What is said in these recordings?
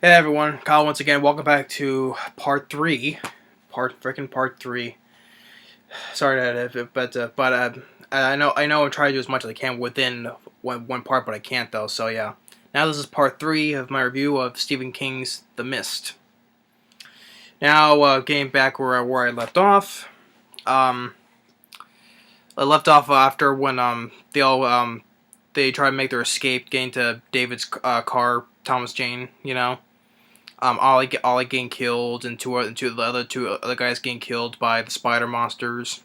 Hey everyone, Kyle once again. Welcome back to part three, part three. Sorry, but I know I'm trying to do as much as I can within one part, but I can't though. So yeah, now this is part three of my review of Stephen King's The Mist. Now, getting back where I left off. Um, I left off after when they try to make their escape, getting to David's car, Thomas Jane. Ollie getting killed, and two other guys getting killed by the spider monsters.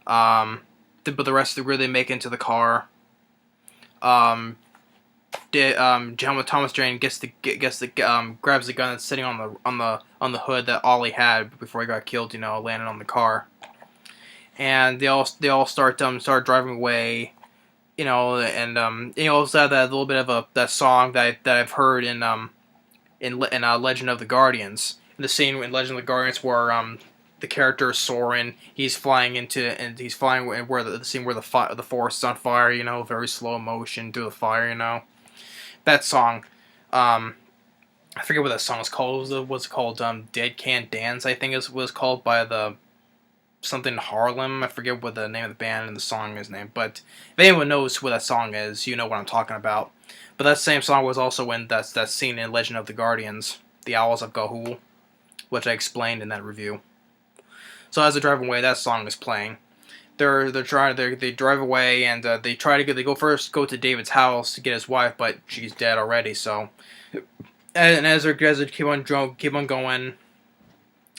But the rest of the group they make into the car. Thomas Jane grabs the gun that's sitting on the hood that Ollie had before he got killed. Landing on the car, and they all start driving away. It's that little bit of that song that I've heard in Legend of the Guardians. The scene in Legend of the Guardians where the character Soren, he's flying where the scene where the forest is on fire. Very slow motion through the fire. That song. I forget what that song is called. It was called "Dead Can't Dance." I think it was called by the something Harlem. I forget what the name of the band and the song is named. But if anyone knows what that song is, you know what I'm talking about. But that same song was also in that scene in Legend of the Guardians, The Owls of Ga'Hoole, which I explained in that review. So as they're driving away, that song is playing. They drive away and they go to David's house to get his wife, but she's dead already. So, and as they keep on going,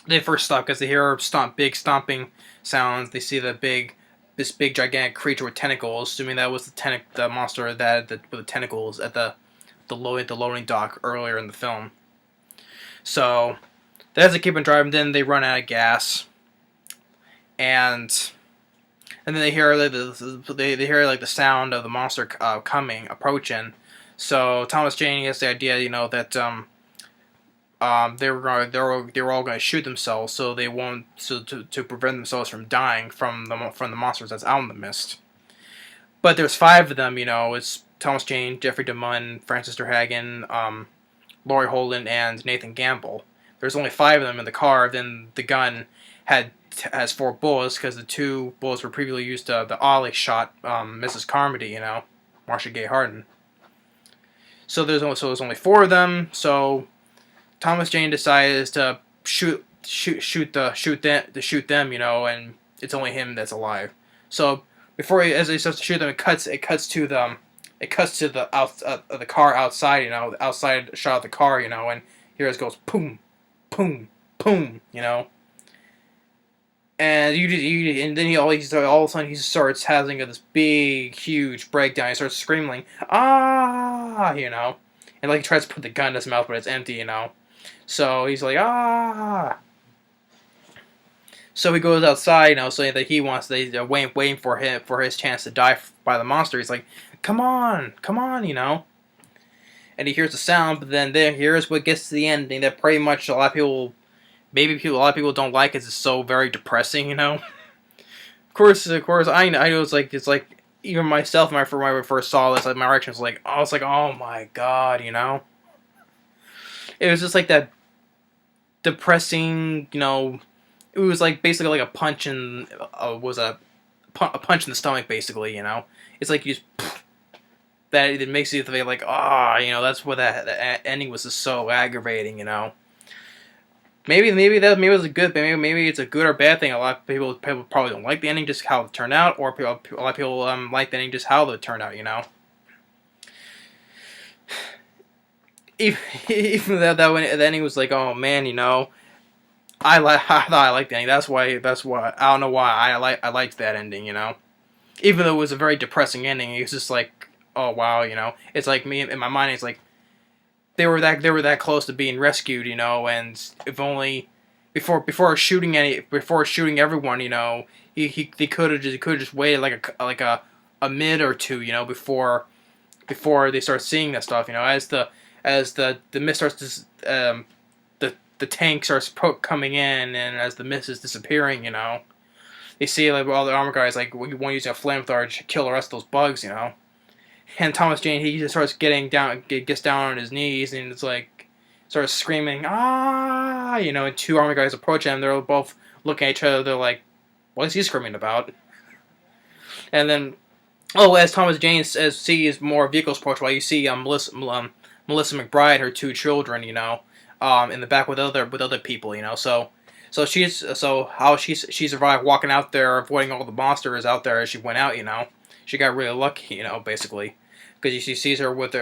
they first stop because they hear big stomping sounds. They see this big gigantic creature with tentacles, assuming that was the monster with the tentacles at the loading dock earlier in the film. So, as they keep on driving, then they run out of gas, and then they hear they hear like the sound of the monster approaching. So Thomas Jane gets the idea, that they were all going to shoot themselves, so they won't to prevent themselves from dying from the monsters that's out in the mist. But there's five of them. It's Thomas Jane, Jeffery DeMunn, Francis Sternhagen, Laurie Holden, and Nathan Gamble. There's only five of them in the car. Then the gun has 4 bullets because the 2 bullets were previously used to the Ollie shot Mrs. Carmody. Marcia Gay Harden. So there's only 4 of them. So Thomas Jane decides to shoot them, and it's only him that's alive. So as he starts to shoot them, it cuts to the car outside, the outside shot of the car, and here it goes, boom, boom, boom, and and then all of a sudden he starts having this big, huge breakdown. He starts screaming, ah, and he tries to put the gun in his mouth, but it's empty, So he's like, ah. So he goes outside, saying that he wants. They're waiting for his chance to die by the monster. He's like, come on, And he hears the sound, but then here's what gets to the ending that pretty much a lot of people don't like, because it's so very depressing. Of course, I know it's like even myself when I first saw this, my reaction was like, oh my god, It was just like that depressing, it was like basically like a punch in a punch in the stomach, basically. It's like you just that it makes you feel like, that's what that ending was just so aggravating. Maybe it was a good thing. Maybe it's a good or bad thing. A lot of people probably don't like the ending, just how it turned out, or a lot of people like the ending just how it turned out. Even that when the ending was like, oh man, I thought I liked the ending. That's why I don't know why I liked that ending. Even though it was a very depressing ending, it was just like, oh wow, It's like me in my mind. It's like they were that close to being rescued, and if only before shooting everyone, they could have just waited like a minute or two, before they start seeing that stuff, as the mist starts to, the tank starts coming in, and as the mist is disappearing, they see like all the armor guys like one using a flamethrower to kill the rest of those bugs, And Thomas Jane, he just starts gets down on his knees, and it's like starts screaming, ah, and two army guys approach him. They're both looking at each other. They're like, what is he screaming about? And then, as Thomas Jane sees more vehicles approach, while you see Melissa McBride, her two children, in the back with other people, So she survived walking out there, avoiding all the monsters out there as she went out. She got really lucky, basically, because you see her with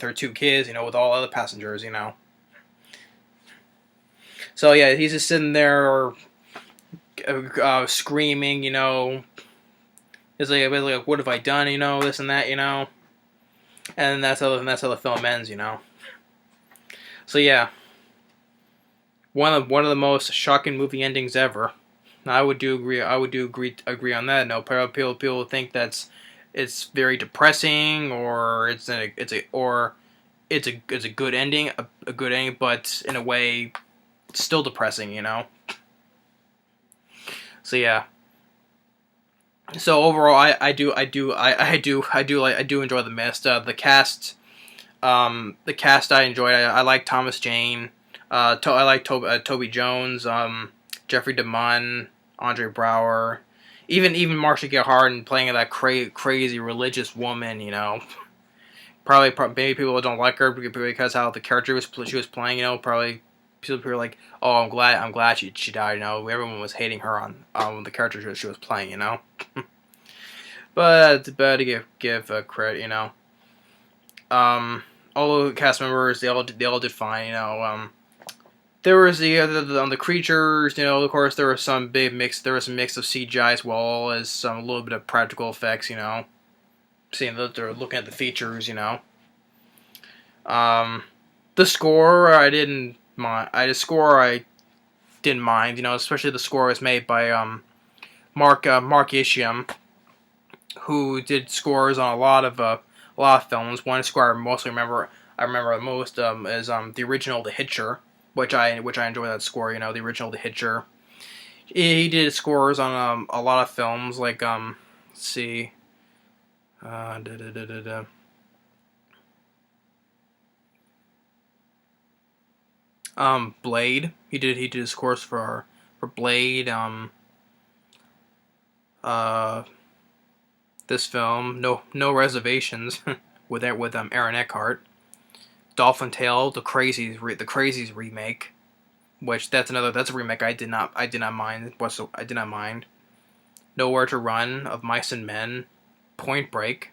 her two kids, with all other passengers. So yeah, he's just sitting there, screaming, It's like, what have I done, this and that, and that's how the film ends, So yeah, one of the most shocking movie endings ever. I would agree on that. No, people think it's very depressing, or it's a good ending, a good ending, but in a way, still depressing, So yeah. So overall, I do enjoy The Mist. The cast I enjoyed. I like Thomas Jane. I like Toby Jones. Jeffery DeMunn, Andre Braugher, even Marcia Gay Harden playing that crazy religious woman. Probably maybe people don't like her because how the character she was playing. Probably people were like, oh, I'm glad she died. Everyone was hating her on the character she was playing. But to give credit, all the cast members they all did fine. There was the creatures, of course there was some big mix. There was a mix of CGI as well as a little bit of practical effects. Seeing that they're looking at the features. The score I didn't mind. I didn't mind. Especially the score was made by Mark Isham, who did scores on a lot of films. One score I remember the most is the original The Hitcher, which I enjoy that score. The original The Hitcher. He did scores on a lot of films like let's see, Blade. He did scores for Blade. This film, no reservations, with Aaron Eckhart. Dolphin Tale, the Crazies remake, which that's a remake I did not mind. I did not mind. Nowhere to Run, Of Mice and Men, Point Break,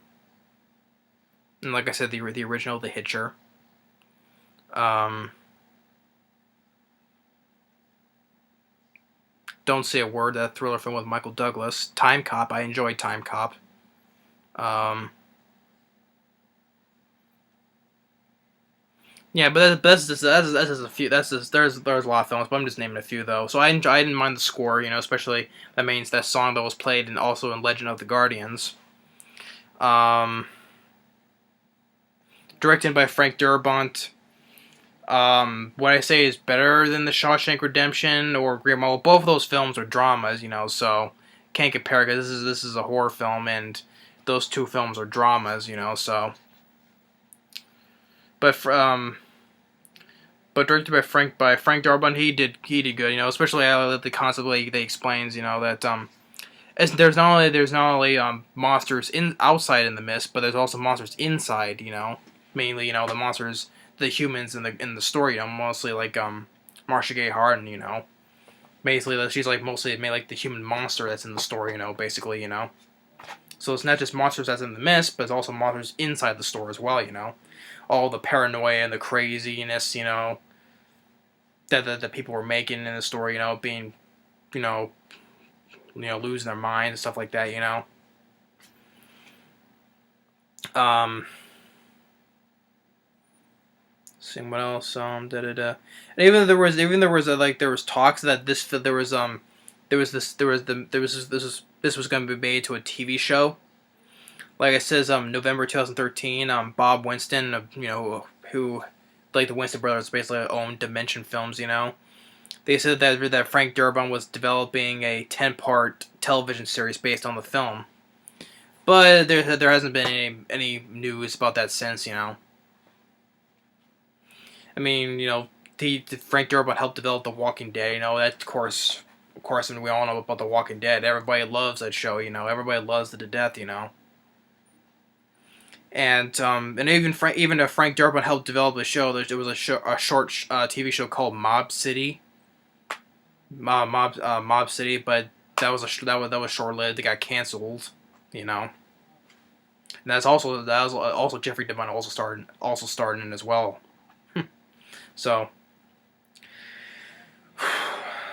and like I said, the original The Hitcher. Don't Say a Word, that thriller film with Michael Douglas. Time Cop, I enjoyed Time Cop. Yeah, but that's just a few. There's a lot of films, but I'm just naming a few though. So I didn't mind the score, especially that means that song that was played and also in Legend of the Guardians. Directed by Frank Darabont. What I say is better than The Shawshank Redemption or Green Mile. Both of those films are dramas, so can't compare because this is a horror film and those two films are dramas, so. But directed by Frank Darabont, he did good, especially I like the concept way they explains, that there's not only monsters outside in the mist, but there's also monsters inside, mainly the monsters, the humans in the story, mostly like Marcia Gay Harden, basically she's like mostly made like the human monster that's in the story, basically, So it's not just monsters that's in the mist, but it's also monsters inside the store as well, all the paranoia and the craziness, that the people were making in the story, being, losing their minds and stuff like that, Seeing what else, And even there was talks that this was going to be made to a TV show. Like it says, November 2013, Bob Winston, who, like the Winston brothers, basically owned Dimension Films, They said that Frank Darabont was developing a 10-part television series based on the film. But there hasn't been any news about that since, I mean, Frank Darabont helped develop The Walking Dead. That of course, and we all know about The Walking Dead. Everybody loves that show. Everybody loves it to death. And even if Frank Darabont helped develop the show, there was a short TV show called Mob City. Mob City, but that was short lived. It got canceled. And that was also Jeffery DeMunn also starred in it as well. So.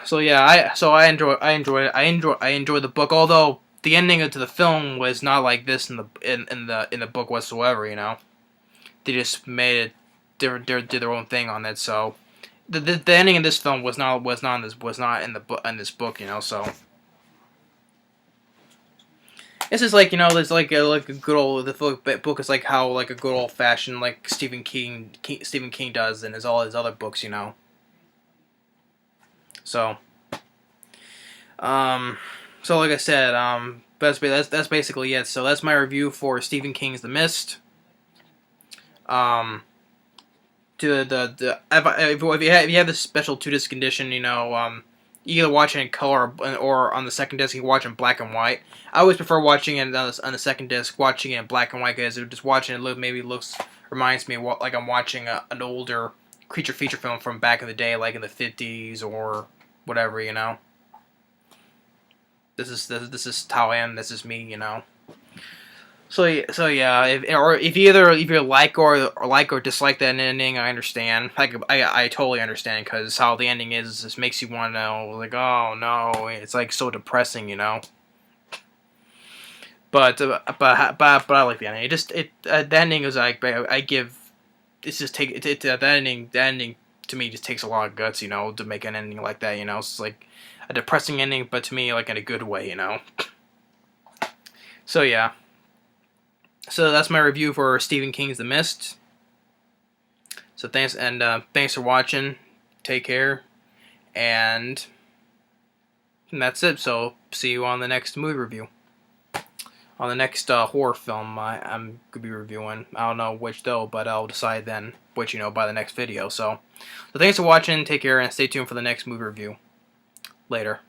So yeah, I enjoy the book. Although the ending to the film was not like this in the book whatsoever. They just made it. Did their own thing on it. So the ending in this film was not in this book. So it's just like there's like a good old the book is like how like a good old fashioned like Stephen King does in all his other books. So, so like I said, that's basically it. So that's my review for Stephen King's The Mist. If you have this special 2-disc condition, you either watch it in color or on the second disc you can watch it in black and white. I always prefer watching it on the second disc, watching it in black and white, because just watching it reminds me of like I'm watching an older creature feature film from back in the day, like in the 50s or whatever. This is how I am. This is me. So yeah, if you like or dislike that ending, I understand. I totally understand, because how the ending is just makes you want to know, like, oh no, it's like so depressing. But I like the ending. The ending is like I give. It's just the ending to me just takes a lot of guts, to make an ending like that. It's like a depressing ending, but to me like in a good way. So yeah. So that's my review for Stephen King's The Mist. So thanks for watching. Take care, and that's it. So see you on the next movie review. On the next horror film I'm gonna be reviewing. I don't know which though, but I'll decide then which by the next video. So thanks for watching. Take care, and stay tuned for the next movie review. Later.